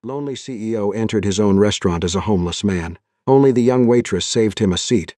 Lonely CEO entered his own restaurant as a homeless man. Only the young waitress saved him a seat.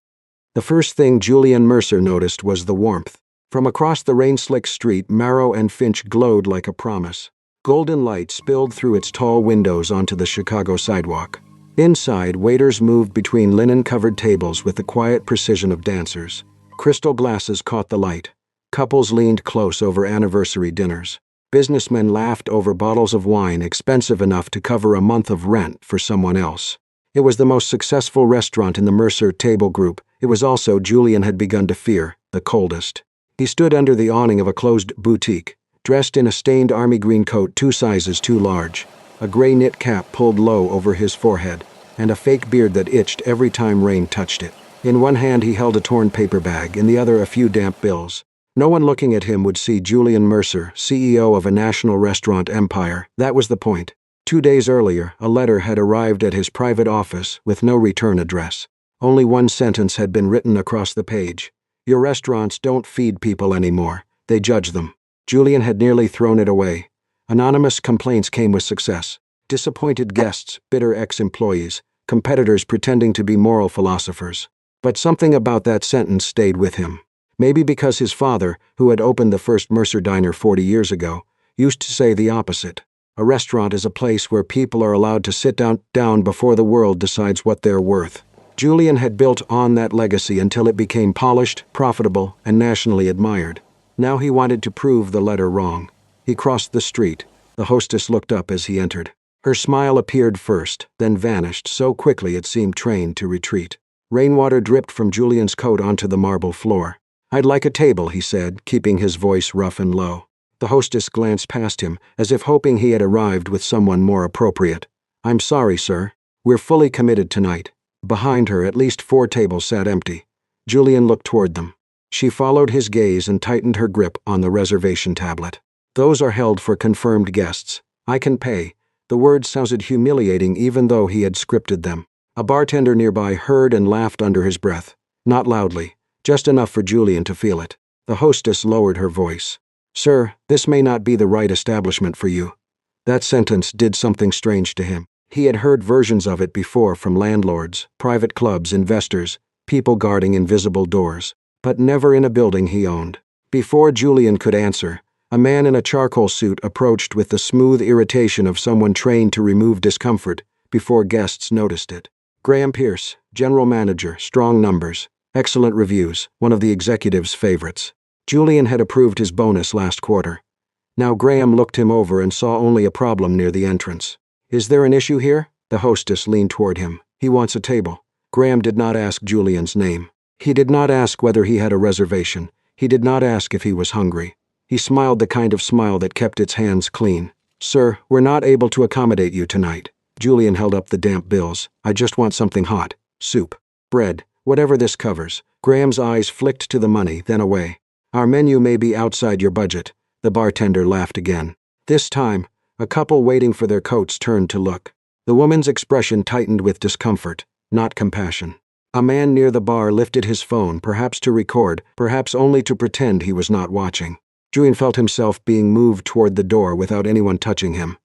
The first thing Julian Mercer noticed was the warmth. From across the rain-slicked street, Marrow and Finch glowed like a promise. Golden light spilled through its tall windows onto the Chicago sidewalk. Inside, waiters moved between linen-covered tables with the quiet precision of dancers. Crystal glasses caught the light. Couples leaned close over anniversary dinners. Businessmen laughed over bottles of wine expensive enough to cover a month of rent for someone else. It was the most successful restaurant in the Mercer table group. It was also, Julian had begun to fear, the coldest. He stood under the awning of a closed boutique, dressed in a stained army green coat 2 sizes too large, a gray knit cap pulled low over his forehead, and a fake beard that itched every time rain touched it. In one hand he held a torn paper bag, in the other a few damp bills. No one looking at him would see Julian Mercer, CEO of a national restaurant empire. That was the point. 2 days earlier, a letter had arrived at his private office with no return address. Only one sentence had been written across the page. Your restaurants don't feed people anymore. They judge them. Julian had nearly thrown it away. Anonymous complaints came with success. Disappointed guests, bitter ex-employees, competitors pretending to be moral philosophers. But something about that sentence stayed with him. Maybe because his father, who had opened the first Mercer diner 40 years ago, used to say the opposite. A restaurant is a place where people are allowed to sit down before the world decides what they're worth. Julian had built on that legacy until it became polished, profitable, and nationally admired. Now he wanted to prove the letter wrong. He crossed the street. The hostess looked up as he entered. Her smile appeared first, then vanished so quickly it seemed trained to retreat. Rainwater dripped from Julian's coat onto the marble floor. "I'd like a table," he said, keeping his voice rough and low. The hostess glanced past him, as if hoping he had arrived with someone more appropriate. "I'm sorry, sir. We're fully committed tonight." Behind her, at least 4 tables sat empty. Julian looked toward them. She followed his gaze and tightened her grip on the reservation tablet. "Those are held for confirmed guests. I can pay." The words sounded humiliating even though he had scripted them. A bartender nearby heard and laughed under his breath. Not loudly. Just enough for Julian to feel it. The hostess lowered her voice. "Sir, this may not be the right establishment for you." That sentence did something strange to him. He had heard versions of it before from landlords, private clubs, investors, people guarding invisible doors, but never in a building he owned. Before Julian could answer, a man in a charcoal suit approached with the smooth irritation of someone trained to remove discomfort before guests noticed it. Graham Pierce, general manager, strong numbers. Excellent reviews, one of the executive's favorites. Julian had approved his bonus last quarter. Now Graham looked him over and saw only a problem near the entrance. "Is there an issue here?" The hostess leaned toward him. "He wants a table." Graham did not ask Julian's name. He did not ask whether he had a reservation. He did not ask if he was hungry. He smiled the kind of smile that kept its hands clean. "Sir, we're not able to accommodate you tonight." Julian held up the damp bills. "I just want something hot. Soup. Bread. Whatever this covers." Graham's eyes flicked to the money, then away. "Our menu may be outside your budget." The bartender laughed again. This time, a couple waiting for their coats turned to look. The woman's expression tightened with discomfort, not compassion. A man near the bar lifted his phone, perhaps to record, perhaps only to pretend he was not watching. Julian felt himself being moved toward the door without anyone touching him.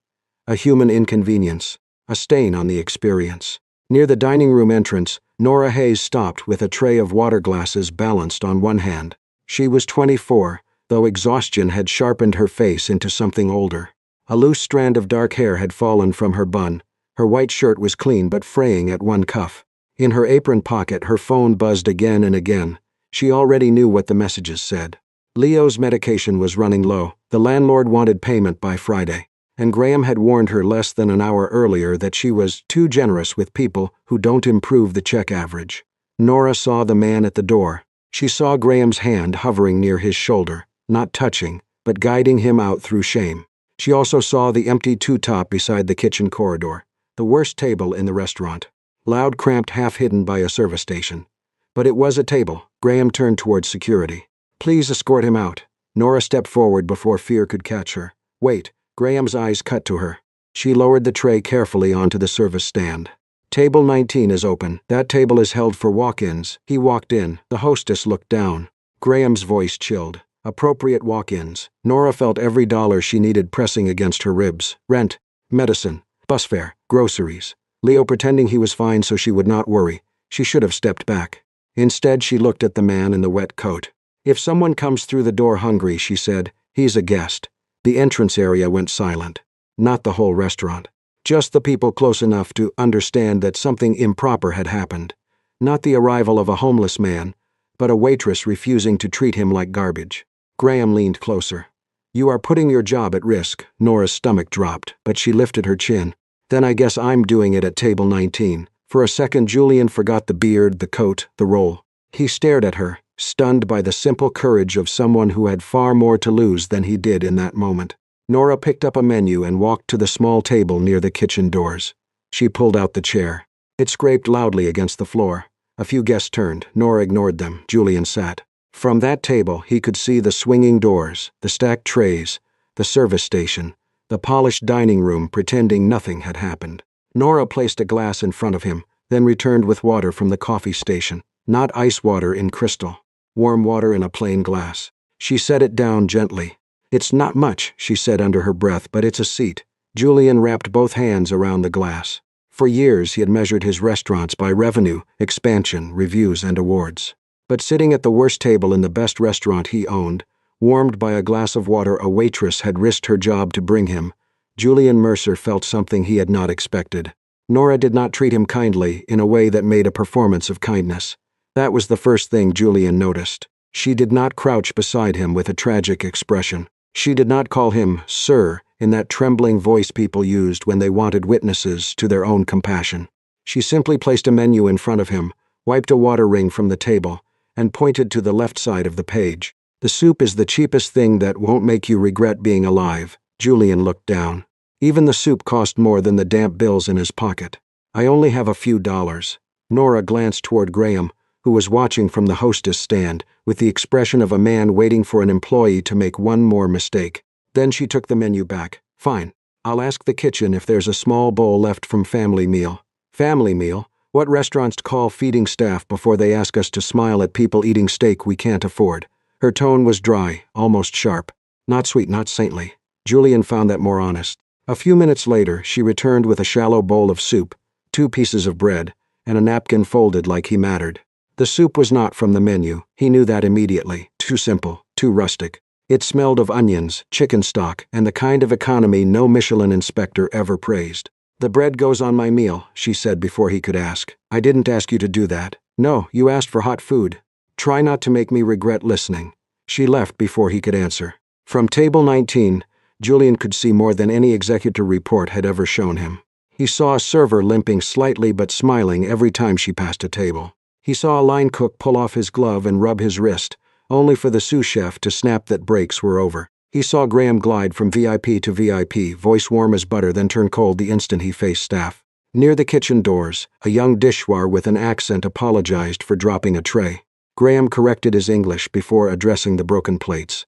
A human inconvenience, a stain on the experience. Near the dining room entrance, Nora Hayes stopped with a tray of water glasses balanced on one hand. She was 24, though exhaustion had sharpened her face into something older. A loose strand of dark hair had fallen from her bun. Her white shirt was clean but fraying at one cuff. In her apron pocket, her phone buzzed again and again. She already knew what the messages said. Leo's medication was running low. The landlord wanted payment by Friday. And Graham had warned her less than an hour earlier that she was too generous with people who don't improve the check average. Nora saw the man at the door. She saw Graham's hand hovering near his shoulder, not touching, but guiding him out through shame. She also saw the empty two-top beside the kitchen corridor, the worst table in the restaurant. Loud, cramped, half-hidden by a service station. But it was a table. Graham turned towards security. "Please escort him out." Nora stepped forward before fear could catch her. "Wait." Graham's eyes cut to her. She lowered the tray carefully onto the service stand. "Table 19 is open. That table is held for walk-ins." He walked in. The hostess looked down. Graham's voice chilled. Appropriate walk-ins. Nora felt every dollar she needed pressing against her ribs. Rent. Medicine. Bus fare, groceries. Leo pretending he was fine so she would not worry. She should have stepped back. Instead, she looked at the man in the wet coat. If someone comes through the door hungry, she said, he's a guest. The entrance area went silent. Not the whole restaurant. Just the people close enough to understand that something improper had happened. Not the arrival of a homeless man, but a waitress refusing to treat him like garbage. Graham leaned closer. You are putting your job at risk. Nora's stomach dropped, but she lifted her chin. Then I guess I'm doing it at table 19. For a second, Julian forgot the beard, the coat, the role. He stared at her, stunned by the simple courage of someone who had far more to lose than he did in that moment. Nora picked up a menu and walked to the small table near the kitchen doors. She pulled out the chair. It scraped loudly against the floor. A few guests turned. Nora ignored them. Julian sat. From that table, he could see the swinging doors, the stacked trays, the service station, the polished dining room pretending nothing had happened. Nora placed a glass in front of him, then returned with water from the coffee station. Not ice water in crystal. Warm water in a plain glass. She set it down gently. It's not much, she said under her breath, but it's a seat. Julian wrapped both hands around the glass. For years he had measured his restaurants by revenue, expansion, reviews, and awards. But sitting at the worst table in the best restaurant he owned, warmed by a glass of water a waitress had risked her job to bring him, Julian Mercer felt something he had not expected. Nora did not treat him kindly in a way that made a performance of kindness. That was the first thing Julian noticed. She did not crouch beside him with a tragic expression. She did not call him sir in that trembling voice people used when they wanted witnesses to their own compassion. She simply placed a menu in front of him, wiped a water ring from the table, and pointed to the left side of the page. The soup is the cheapest thing that won't make you regret being alive. Julian looked down. Even the soup cost more than the damp bills in his pocket. I only have a few dollars. Nora glanced toward Graham, who was watching from the hostess stand, with the expression of a man waiting for an employee to make one more mistake. Then she took the menu back. Fine. I'll ask the kitchen if there's a small bowl left from family meal. Family meal? What restaurants call feeding staff before they ask us to smile at people eating steak we can't afford? Her tone was dry, almost sharp. Not sweet, not saintly. Julian found that more honest. A few minutes later, she returned with a shallow bowl of soup, 2 pieces of bread, and a napkin folded like he mattered. The soup was not from the menu. He knew that immediately. Too simple, too rustic. It smelled of onions, chicken stock, and the kind of economy no Michelin inspector ever praised. The bread goes on my meal, she said before he could ask. I didn't ask you to do that. No, you asked for hot food. Try not to make me regret listening. She left before he could answer. From table 19, Julian could see more than any executive report had ever shown him. He saw a server limping slightly but smiling every time she passed a table. He saw a line cook pull off his glove and rub his wrist, only for the sous chef to snap that breaks were over. He saw Graham glide from VIP to VIP, voice warm as butter, then turn cold the instant he faced staff. Near the kitchen doors, a young dishwar with an accent apologized for dropping a tray. Graham corrected his English before addressing the broken plates.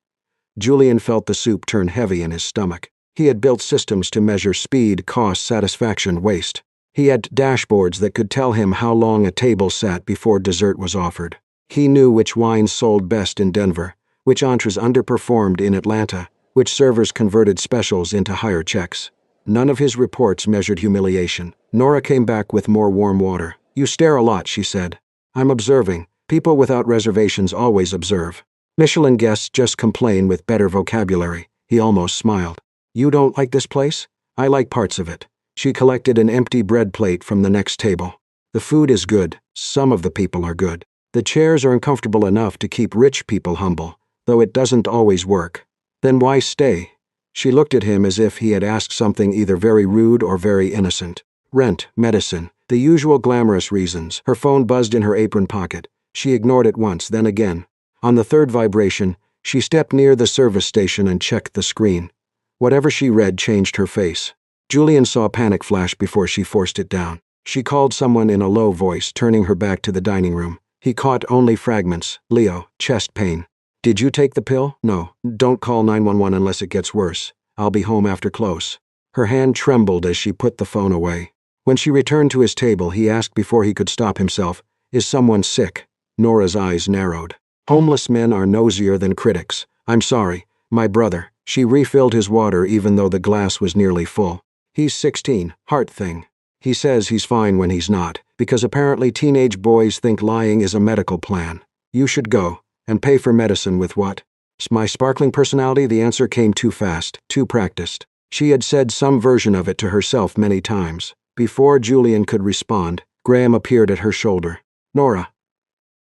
Julian felt the soup turn heavy in his stomach. He had built systems to measure speed, cost, satisfaction, waste. He had dashboards that could tell him how long a table sat before dessert was offered. He knew which wines sold best in Denver, which entrees underperformed in Atlanta, which servers converted specials into higher checks. None of his reports measured humiliation. Nora came back with more warm water. You stare a lot, she said. I'm observing. People without reservations always observe. Michelin guests just complain with better vocabulary. He almost smiled. You don't like this place? I like parts of it. She collected an empty bread plate from the next table. The food is good. Some of the people are good. The chairs are uncomfortable enough to keep rich people humble, though it doesn't always work. Then why stay? She looked at him as if he had asked something either very rude or very innocent. Rent, medicine, the usual glamorous reasons. Her phone buzzed in her apron pocket. She ignored it once, then again. On the third vibration, she stepped near the service station and checked the screen. Whatever she read changed her face. Julian saw panic flash before she forced it down. She called someone in a low voice, turning her back to the dining room. He caught only fragments. Leo, chest pain. Did you take the pill? No. Don't call 911 unless it gets worse. I'll be home after close. Her hand trembled as she put the phone away. When she returned to his table, he asked before he could stop himself, Is someone sick? Nora's eyes narrowed. Homeless men are nosier than critics. I'm sorry. My brother. She refilled his water even though the glass was nearly full. He's 16, heart thing. He says he's fine when he's not, because apparently teenage boys think lying is a medical plan. You should go, and pay for medicine with what? My sparkling personality. The answer came too fast, too practiced. She had said some version of it to herself many times. Before Julian could respond, Graham appeared at her shoulder. Nora.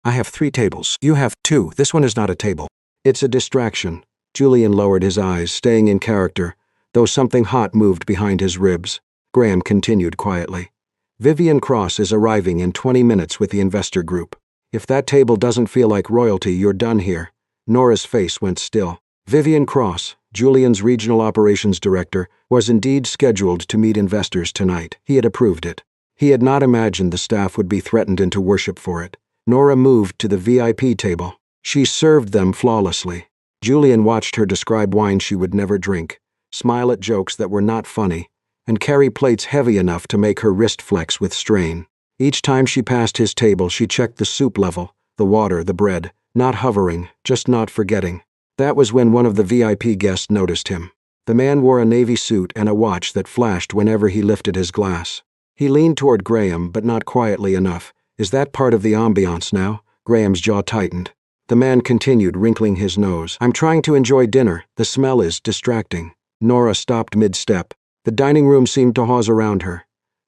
I have 3 tables. You have 2. This one is not a table. It's a distraction. Julian lowered his eyes, staying in character, though something hot moved behind his ribs. Graham continued quietly. Vivian Cross is arriving in 20 minutes with the investor group. If that table doesn't feel like royalty, you're done here. Nora's face went still. Vivian Cross, Julian's regional operations director, was indeed scheduled to meet investors tonight. He had approved it. He had not imagined the staff would be threatened into worship for it. Nora moved to the VIP table. She served them flawlessly. Julian watched her describe wine she would never drink, smile at jokes that were not funny, and carry plates heavy enough to make her wrist flex with strain. Each time she passed his table, she checked the soup level, the water, the bread, not hovering, just not forgetting. That was when one of the VIP guests noticed him. The man wore a navy suit and a watch that flashed whenever he lifted his glass. He leaned toward Graham, but not quietly enough. Is that part of the ambiance now? Graham's jaw tightened. The man continued, wrinkling his nose. I'm trying to enjoy dinner. The smell is distracting. Nora stopped mid-step. The dining room seemed to hawse around her.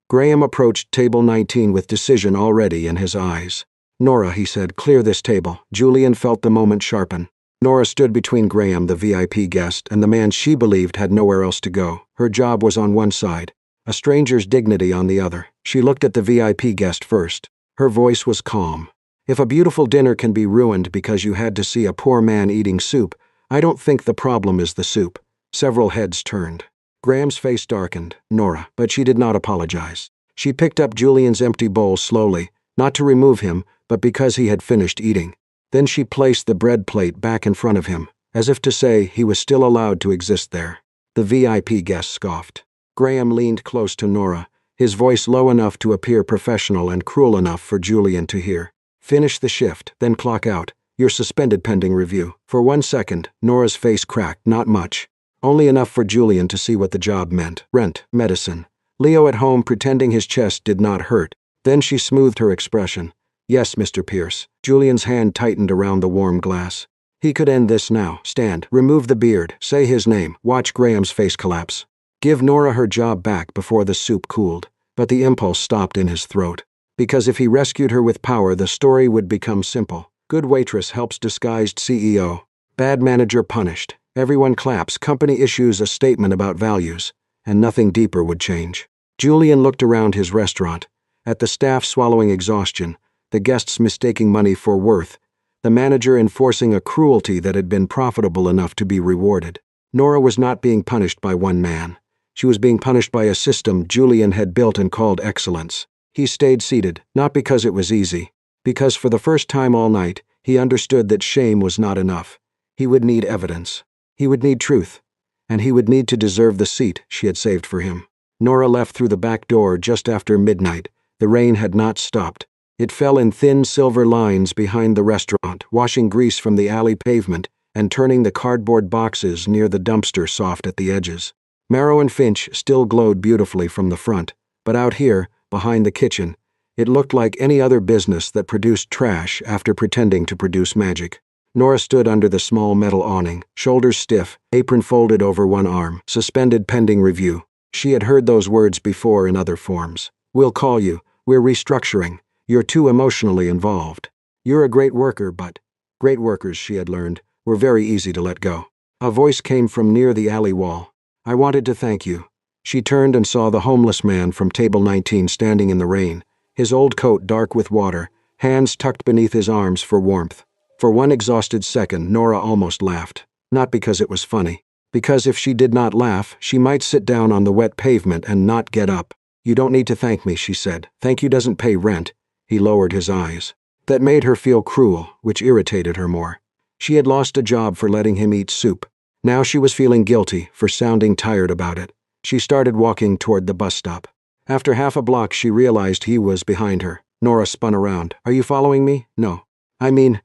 Graham approached table 19 with decision already in his eyes. Nora, he said, clear this table. Julian felt the moment sharpen. Nora stood between Graham, the VIP guest, and the man she believed had nowhere else to go. Her job was on one side, a stranger's dignity on the other. She looked at the VIP guest first. Her voice was calm. If a beautiful dinner can be ruined because you had to see a poor man eating soup, I don't think the problem is the soup. Several heads turned. Graham's face darkened. Nora, but she did not apologize. She picked up Julian's empty bowl slowly, not to remove him, but because he had finished eating. Then she placed the bread plate back in front of him, as if to say he was still allowed to exist there. The VIP guest scoffed. Graham leaned close to Nora, his voice low enough to appear professional and cruel enough for Julian to hear. Finish the shift, then clock out. You're suspended pending review. For 1 second, Nora's face cracked, not much. Only enough for Julian to see what the job meant. Rent, medicine. Leo at home pretending his chest did not hurt. Then she smoothed her expression. Yes, Mr. Pierce. Julian's hand tightened around the warm glass. He could end this now. Stand. Remove the beard. Say his name. Watch Graham's face collapse. Give Nora her job back before the soup cooled. But the impulse stopped in his throat. Because if he rescued her with power, the story would become simple. Good waitress helps disguised CEO. Bad manager punished. Everyone claps. Company issues a statement about values. And nothing deeper would change. Julian looked around his restaurant. At the staff swallowing exhaustion, the guests mistaking money for worth, the manager enforcing a cruelty that had been profitable enough to be rewarded. Nora was not being punished by one man. She was being punished by a system Julian had built and called excellence. He stayed seated, not because it was easy, because for the first time all night, he understood that shame was not enough. He would need evidence. He would need truth. And he would need to deserve the seat she had saved for him. Nora left through the back door just after midnight. The rain had not stopped. It fell in thin silver lines behind the restaurant, washing grease from the alley pavement and turning the cardboard boxes near the dumpster soft at the edges. Marrow and Finch still glowed beautifully from the front, but out here, behind the kitchen, it looked like any other business that produced trash after pretending to produce magic. Nora stood under the small metal awning, shoulders stiff, apron folded over one arm, suspended pending review. She had heard those words before in other forms. We'll call you. We're restructuring. You're too emotionally involved. You're a great worker, but great workers, she had learned, were very easy to let go. A voice came from near the alley wall. I wanted to thank you. She turned and saw the homeless man from table 19 standing in the rain, his old coat dark with water, hands tucked beneath his arms for warmth. For one exhausted second, Nora almost laughed. Not because it was funny. Because if she did not laugh, she might sit down on the wet pavement and not get up. You don't need to thank me, she said. Thank you doesn't pay rent. He lowered his eyes. That made her feel cruel, which irritated her more. She had lost a job for letting him eat soup. Now she was feeling guilty for sounding tired about it. She started walking toward the bus stop. After half a block, she realized he was behind her. Nora spun around. Are you following me? No. I mean,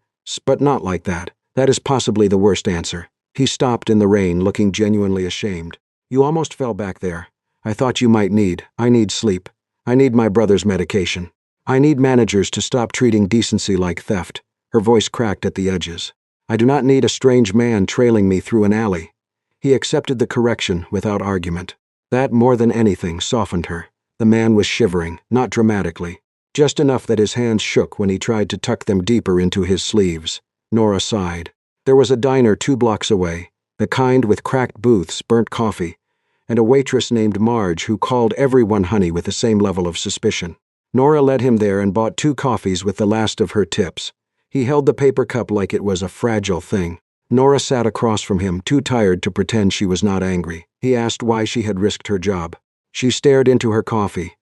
but not like that. That is possibly the worst answer. He stopped in the rain, looking genuinely ashamed. You almost fell back there. I thought you might need. I need sleep. I need my brother's medication. I need managers to stop treating decency like theft. Her voice cracked at the edges. I do not need a strange man trailing me through an alley. He accepted the correction without argument. That, more than anything, softened her. The man was shivering, not dramatically, just enough that his hands shook when he tried to tuck them deeper into his sleeves. Nora sighed. There was a diner 2 blocks away, the kind with cracked booths, burnt coffee, and a waitress named Marge who called everyone honey with the same level of suspicion. Nora led him there and bought 2 coffees with the last of her tips. He held the paper cup like it was a fragile thing. Nora sat across from him, too tired to pretend she was not angry. He asked why she had risked her job. She stared into her coffee.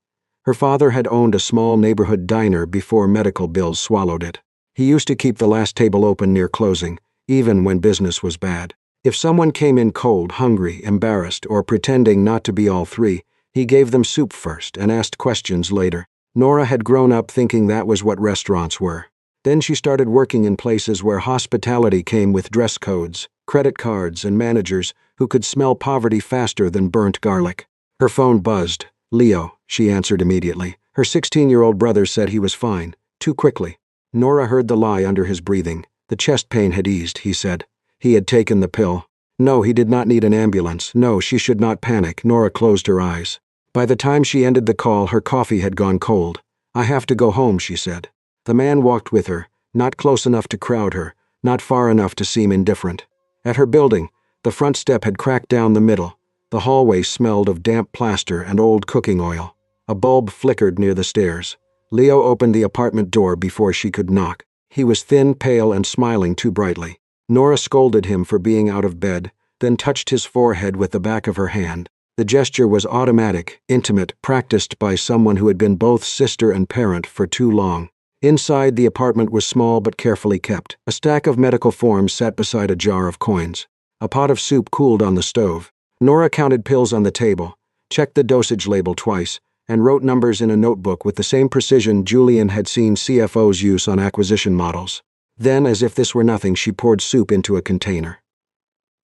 Her father had owned a small neighborhood diner before medical bills swallowed it. He used to keep the last table open near closing, even when business was bad. If someone came in cold, hungry, embarrassed, or pretending not to be all 3, he gave them soup first and asked questions later. Nora had grown up thinking that was what restaurants were. Then she started working in places where hospitality came with dress codes, credit cards, and managers who could smell poverty faster than burnt garlic. Her phone buzzed. Leo, she answered immediately. Her 16-year-old brother said he was fine, too quickly. Nora heard the lie under his breathing. The chest pain had eased, he said. He had taken the pill. No, he did not need an ambulance. No, she should not panic. Nora closed her eyes. By the time she ended the call, her coffee had gone cold. I have to go home, she said. The man walked with her, not close enough to crowd her, not far enough to seem indifferent. At her building, the front step had cracked down the middle. The hallway smelled of damp plaster and old cooking oil. A bulb flickered near the stairs. Leo opened the apartment door before she could knock. He was thin, pale, and smiling too brightly. Nora scolded him for being out of bed, then touched his forehead with the back of her hand. The gesture was automatic, intimate, practiced by someone who had been both sister and parent for too long. Inside, the apartment was small but carefully kept. A stack of medical forms sat beside a jar of coins. A pot of soup cooled on the stove. Nora counted pills on the table, checked the dosage label twice, and wrote numbers in a notebook with the same precision Julian had seen CFOs use on acquisition models. Then, as if this were nothing, she poured soup into a container.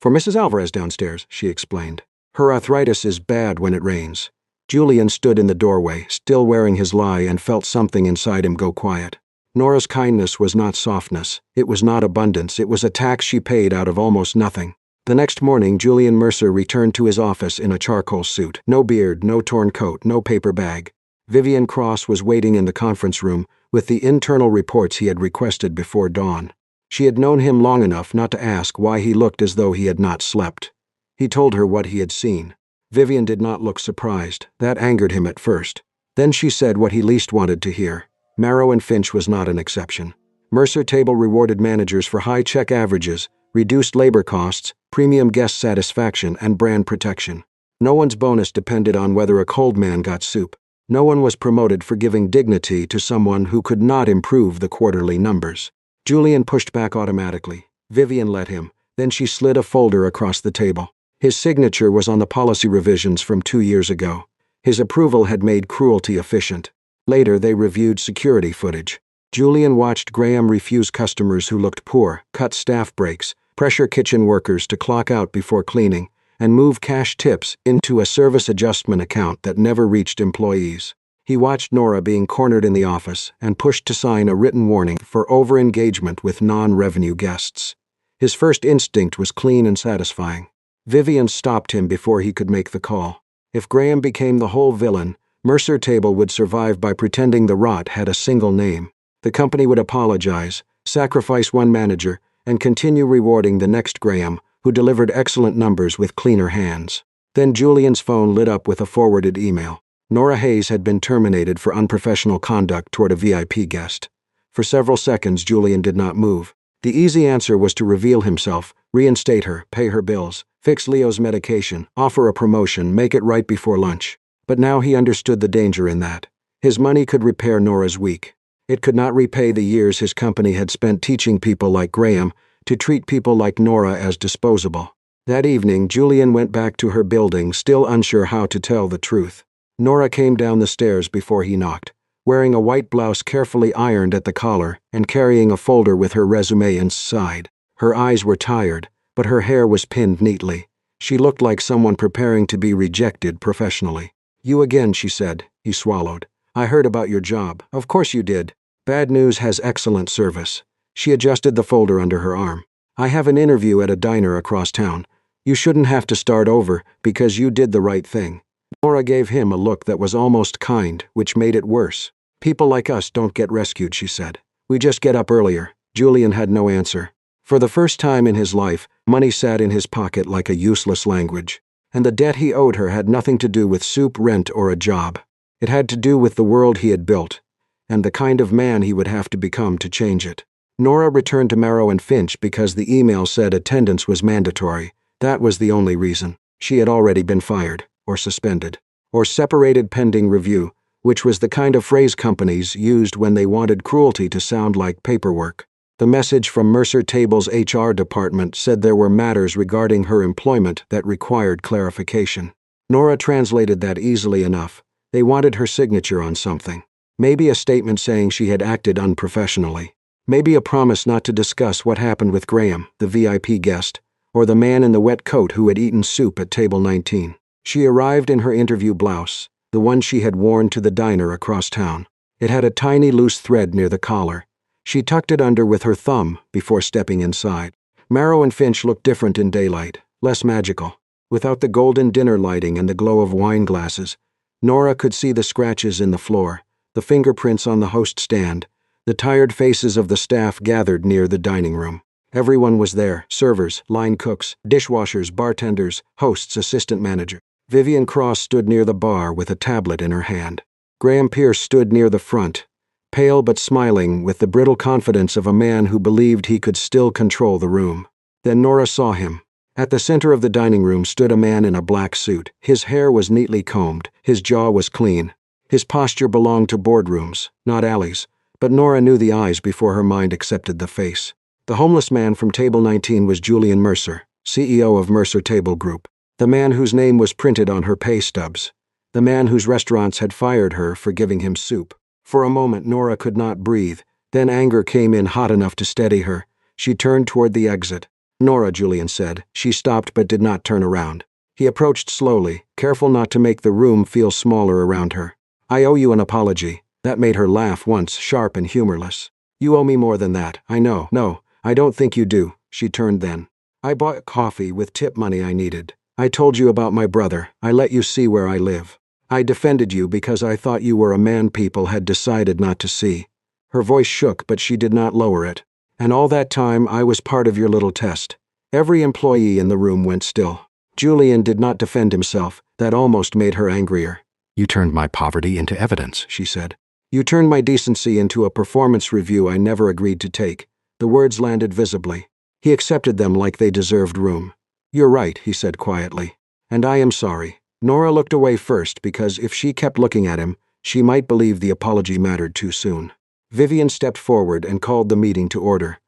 For Mrs. Alvarez downstairs, she explained. Her arthritis is bad when it rains. Julian stood in the doorway, still wearing his lie, and felt something inside him go quiet. Nora's kindness was not softness. It was not abundance. It was a tax she paid out of almost nothing. The next morning, Julian Mercer returned to his office in a charcoal suit. No beard, no torn coat, no paper bag. Vivian Cross was waiting in the conference room with the internal reports he had requested before dawn. She had known him long enough not to ask why he looked as though he had not slept. He told her what he had seen. Vivian did not look surprised. That angered him at first. Then she said what he least wanted to hear. Marrow and Finch was not an exception. Mercer Table rewarded managers for high check averages, reduced labor costs, premium guest satisfaction, and brand protection. No one's bonus depended on whether a cold man got soup. No one was promoted for giving dignity to someone who could not improve the quarterly numbers. Julian pushed back automatically. Vivian let him. Then she slid a folder across the table. His signature was on the policy revisions from 2 years ago. His approval had made cruelty efficient. Later, they reviewed security footage. Julian watched Graham refuse customers who looked poor, cut staff breaks, pressure kitchen workers to clock out before cleaning, and move cash tips into a service adjustment account that never reached employees. He watched Nora being cornered in the office and pushed to sign a written warning for over-engagement with non-revenue guests. His first instinct was clean and satisfying. Vivian stopped him before he could make the call. If Graham became the whole villain, Mercer Table would survive by pretending the rot had a single name. The company would apologize, sacrifice one manager, and continue rewarding the next Graham, who delivered excellent numbers with cleaner hands. Then Julian's phone lit up with a forwarded email. Nora Hayes had been terminated for unprofessional conduct toward a VIP guest. For several seconds, Julian did not move. The easy answer was to reveal himself, reinstate her, pay her bills, fix Leo's medication, offer a promotion, make it right before lunch. But now he understood the danger in that. His money could repair Nora's weak. It could not repay the years his company had spent teaching people like Graham to treat people like Nora as disposable. That evening, Julian went back to her building, still unsure how to tell the truth. Nora came down the stairs before he knocked, wearing a white blouse carefully ironed at the collar and carrying a folder with her resume inside. Her eyes were tired, but her hair was pinned neatly. She looked like someone preparing to be rejected professionally. "You again," she said. He swallowed. "I heard about your job." "Of course you did. Bad news has excellent service." She adjusted the folder under her arm. "I have an interview at a diner across town. You shouldn't have to start over because you did the right thing." Nora gave him a look that was almost kind, which made it worse. "People like us don't get rescued," she said. "We just get up earlier." Julian had no answer. For the first time in his life, money sat in his pocket like a useless language. And the debt he owed her had nothing to do with soup, rent, or a job. It had to do with the world he had built, and the kind of man he would have to become to change it. Nora returned to Marrow and Finch because the email said attendance was mandatory. That was the only reason. She had already been fired, or suspended, or separated pending review, which was the kind of phrase companies used when they wanted cruelty to sound like paperwork. The message from Mercer Table's HR department said there were matters regarding her employment that required clarification. Nora translated that easily enough. They wanted her signature on something. Maybe a statement saying she had acted unprofessionally. Maybe a promise not to discuss what happened with Graham, the VIP guest, or the man in the wet coat who had eaten soup at table 19. She arrived in her interview blouse, the one she had worn to the diner across town. It had a tiny loose thread near the collar. She tucked it under with her thumb before stepping inside. Marrow and Finch looked different in daylight, less magical. Without the golden dinner lighting and the glow of wine glasses, Nora could see the scratches in the floor, the fingerprints on the host stand, the tired faces of the staff gathered near the dining room. Everyone was there: servers, line cooks, dishwashers, bartenders, hosts, assistant manager. Vivian Cross stood near the bar with a tablet in her hand. Graham Pierce stood near the front, pale but smiling with the brittle confidence of a man who believed he could still control the room. Then Nora saw him. At the center of the dining room stood a man in a black suit. His hair was neatly combed, his jaw was clean. His posture belonged to boardrooms, not alleys, but Nora knew the eyes before her mind accepted the face. The homeless man from table 19 was Julian Mercer, CEO of Mercer Table Group. The man whose name was printed on her pay stubs. The man whose restaurants had fired her for giving him soup. For a moment Nora could not breathe. Then anger came in hot enough to steady her. She turned toward the exit. "Nora," Julian said. She stopped but did not turn around. He approached slowly, careful not to make the room feel smaller around her. "I owe you an apology." That made her laugh once, sharp and humorless. "You owe me more than that, I know." "No, I don't think you do." She turned then. "I bought coffee with tip money I needed. I told you about my brother. I let you see where I live. I defended you because I thought you were a man people had decided not to see." Her voice shook, but she did not lower it. "And all that time I was part of your little test." Every employee in the room went still. Julian did not defend himself. That almost made her angrier. "You turned my poverty into evidence," she said. "You turned my decency into a performance review I never agreed to take." The words landed visibly. He accepted them like they deserved room. "You're right," he said quietly. "And I am sorry." Nora looked away first because if she kept looking at him, she might believe the apology mattered too soon. Vivian stepped forward and called the meeting to order.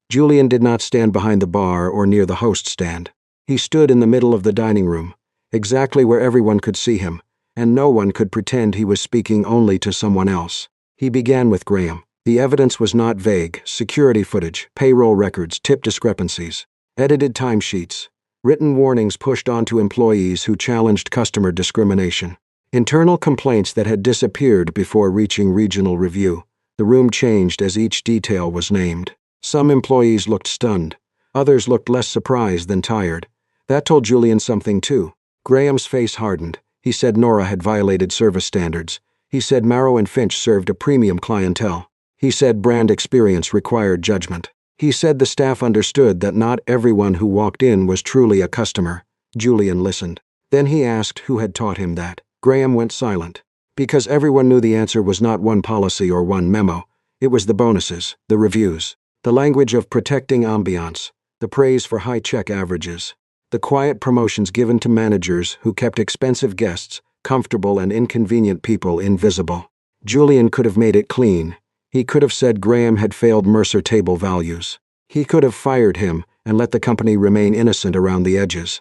Julian did not stand behind the bar or near the host stand. He stood in the middle of the dining room, exactly where everyone could see him, and no one could pretend he was speaking only to someone else. He began with Graham. The evidence was not vague: security footage, payroll records, tip discrepancies, edited timesheets, written warnings pushed onto employees who challenged customer discrimination, internal complaints that had disappeared before reaching regional review. The room changed as each detail was named. Some employees looked stunned. Others looked less surprised than tired. That told Julian something too. Graham's face hardened. He said Nora had violated service standards. He said Marrow and Finch served a premium clientele. He said brand experience required judgment. He said the staff understood that not everyone who walked in was truly a customer. Julian listened. Then he asked who had taught him that. Graham went silent. Because everyone knew the answer was not one policy or one memo. It was the bonuses, the reviews, the language of protecting ambiance, the praise for high check averages, the quiet promotions given to managers who kept expensive guests, comfortable and inconvenient people invisible. Julian could have made it clean. He could have said Graham had failed Mercer Table values. He could have fired him and let the company remain innocent around the edges.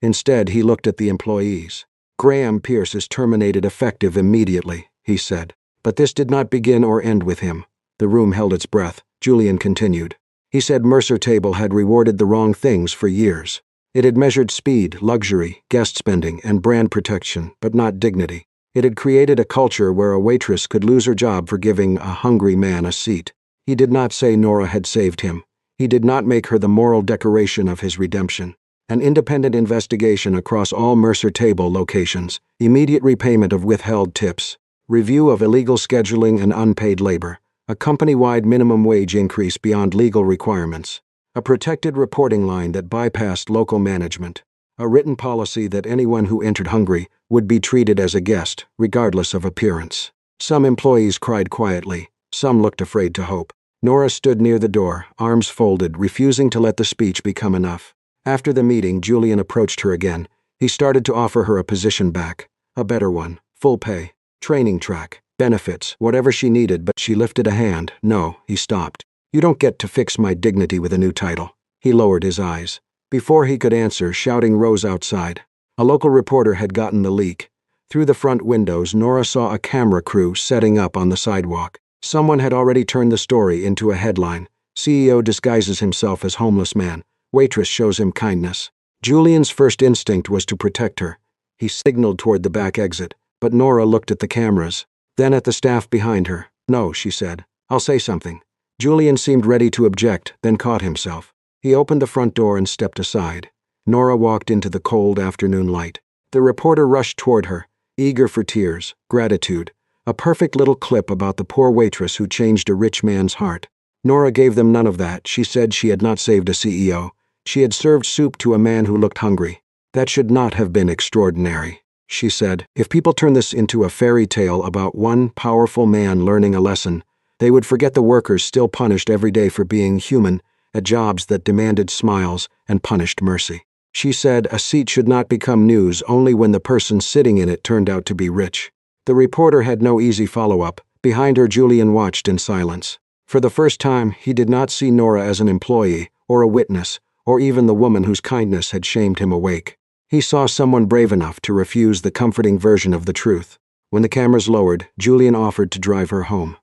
Instead, he looked at the employees. "Graham Pierce is terminated effective immediately," he said. But this did not begin or end with him. The room held its breath. Julian continued. He said Mercer Table had rewarded the wrong things for years. It had measured speed, luxury, guest spending, and brand protection, but not dignity. It had created a culture where a waitress could lose her job for giving a hungry man a seat. He did not say Nora had saved him. He did not make her the moral decoration of his redemption. An independent investigation across all Mercer Table locations, immediate repayment of withheld tips, review of illegal scheduling and unpaid labor, a company-wide minimum wage increase beyond legal requirements, a protected reporting line that bypassed local management, a written policy that anyone who entered hungry would be treated as a guest, regardless of appearance. Some employees cried quietly. Some looked afraid to hope. Nora stood near the door, arms folded, refusing to let the speech become enough. After the meeting, Julian approached her again. He started to offer her a position back. A better one. Full pay. Training track. Benefits. Whatever she needed, but she lifted a hand. No, he stopped. You don't get to fix my dignity with a new title. He lowered his eyes. Before he could answer, shouting rose outside. A local reporter had gotten the leak. Through the front windows, Nora saw a camera crew setting up on the sidewalk. Someone had already turned the story into a headline. CEO disguises himself as homeless man. Waitress shows him kindness. Julian's first instinct was to protect her. He signaled toward the back exit, but Nora looked at the cameras, then at the staff behind her. No, she said. I'll say something. Julian seemed ready to object, then caught himself. He opened the front door and stepped aside. Nora walked into the cold afternoon light. The reporter rushed toward her, eager for tears, gratitude, a perfect little clip about the poor waitress who changed a rich man's heart. Nora gave them none of that. She said she had not saved a CEO. She had served soup to a man who looked hungry. That should not have been extraordinary, she said. If people turn this into a fairy tale about one powerful man learning a lesson, they would forget the workers still punished every day for being human at jobs that demanded smiles and punished mercy. She said a seat should not become news only when the person sitting in it turned out to be rich. The reporter had no easy follow-up. Behind her, Julian watched in silence. For the first time, he did not see Nora as an employee or a witness, or even the woman whose kindness had shamed him awake. He saw someone brave enough to refuse the comforting version of the truth. When the cameras lowered, Julian offered to drive her home.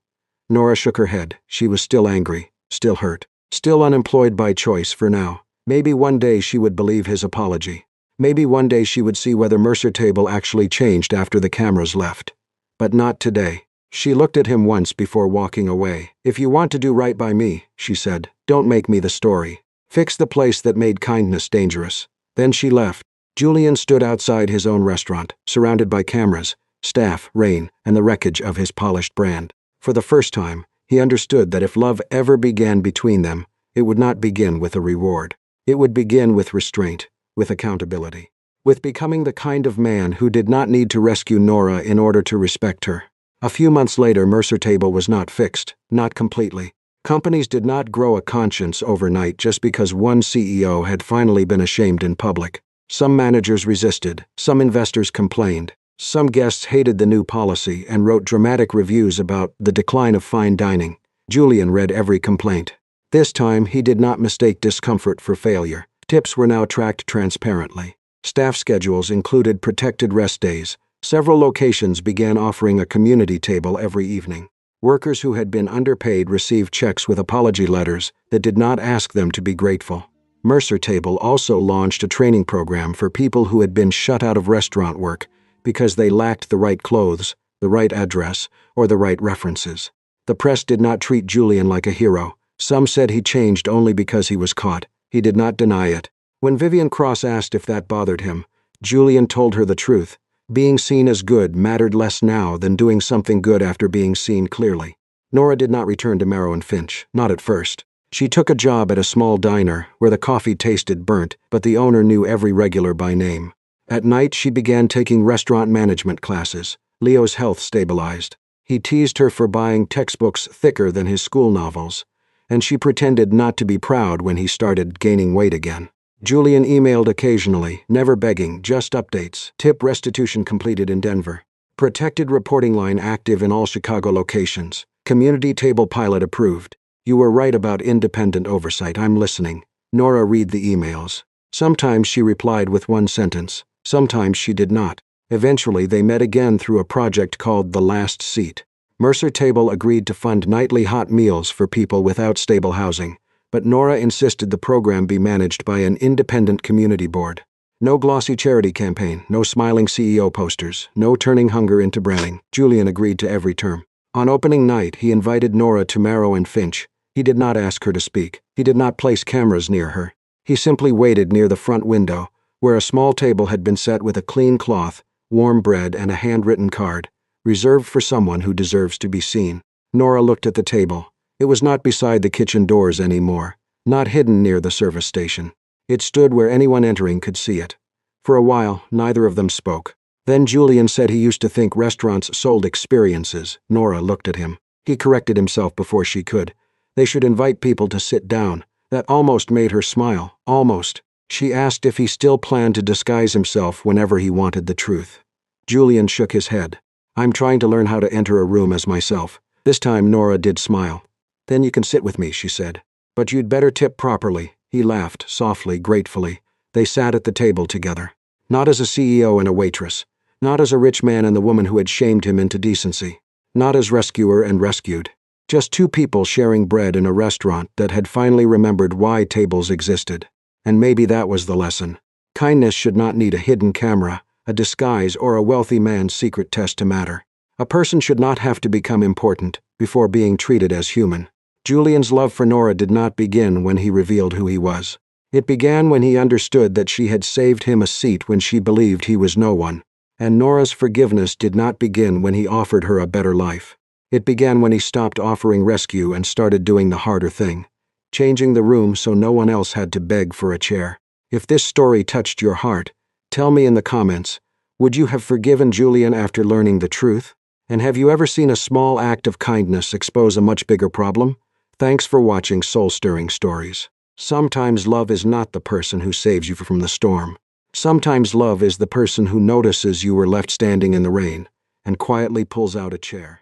Nora shook her head. She was still angry, still hurt, still unemployed by choice for now. Maybe one day she would believe his apology. Maybe one day she would see whether Mercer Table actually changed after the cameras left. But not today. She looked at him once before walking away. If you want to do right by me, she said, don't make me the story. Fix the place that made kindness dangerous. Then she left. Julian stood outside his own restaurant, surrounded by cameras, staff, rain, and the wreckage of his polished brand. For the first time, he understood that if love ever began between them, it would not begin with a reward. It would begin with restraint, with accountability, with becoming the kind of man who did not need to rescue Nora in order to respect her. A few months later, Mercer Table was not fixed, not completely. Companies did not grow a conscience overnight just because one CEO had finally been ashamed in public. Some managers resisted, some investors complained, some guests hated the new policy and wrote dramatic reviews about the decline of fine dining. Julian read every complaint. This time, he did not mistake discomfort for failure. Tips were now tracked transparently. Staff schedules included protected rest days. Several locations began offering a community table every evening. Workers who had been underpaid received checks with apology letters that did not ask them to be grateful. Mercer Table also launched a training program for people who had been shut out of restaurant work because they lacked the right clothes, the right address, or the right references. The press did not treat Julian like a hero. Some said he changed only because he was caught. He did not deny it. When Vivian Cross asked if that bothered him, Julian told her the truth. Being seen as good mattered less now than doing something good after being seen clearly. Nora did not return to Marrow and Finch, not at first. She took a job at a small diner where the coffee tasted burnt, but the owner knew every regular by name. At night, she began taking restaurant management classes. Leo's health stabilized. He teased her for buying textbooks thicker than his school novels, and she pretended not to be proud when he started gaining weight again. Julian emailed occasionally, never begging, just updates. Tip restitution completed in Denver. Protected reporting line active in all Chicago locations. Community table pilot approved. You were right about independent oversight. I'm listening. Nora read the emails. Sometimes she replied with one sentence. Sometimes she did not. Eventually, they met again through a project called The Last Seat. Mercer Table agreed to fund nightly hot meals for people without stable housing. but Nora insisted the program be managed by an independent community board. No glossy charity campaign, no smiling CEO posters, no turning hunger into branding. Julian agreed to every term. On opening night, he invited Nora to Marrow and Finch. He did not ask her to speak. He did not place cameras near her. He simply waited near the front window, where a small table had been set with a clean cloth, warm bread, and a handwritten card, reserved for someone who deserves to be seen. Nora looked at the table. It was not beside the kitchen doors anymore, not hidden near the service station. It stood where anyone entering could see it. For a while, neither of them spoke. Then Julian said he used to think restaurants sold experiences. Nora looked at him. He corrected himself before she could. They should invite people to sit down. That almost made her smile. Almost. She asked if he still planned to disguise himself whenever he wanted the truth. Julian shook his head. I'm trying to learn how to enter a room as myself. This time Nora did smile. Then you can sit with me, she said. But you'd better tip properly. He laughed, softly, gratefully. They sat at the table together. Not as a CEO and a waitress. Not as a rich man and the woman who had shamed him into decency. Not as rescuer and rescued. Just two people sharing bread in a restaurant that had finally remembered why tables existed. And maybe that was the lesson. Kindness should not need a hidden camera, a disguise, or a wealthy man's secret test to matter. A person should not have to become important before being treated as human. Julian's love for Nora did not begin when he revealed who he was. It began when he understood that she had saved him a seat when she believed he was no one. And Nora's forgiveness did not begin when he offered her a better life. It began when he stopped offering rescue and started doing the harder thing, changing the room so no one else had to beg for a chair. If this story touched your heart, tell me in the comments, would you have forgiven Julian after learning the truth? And have you ever seen a small act of kindness expose a much bigger problem? Thanks for watching Soul-Stirring Stories. Sometimes love is not the person who saves you from the storm. Sometimes love is the person who notices you were left standing in the rain and quietly pulls out a chair.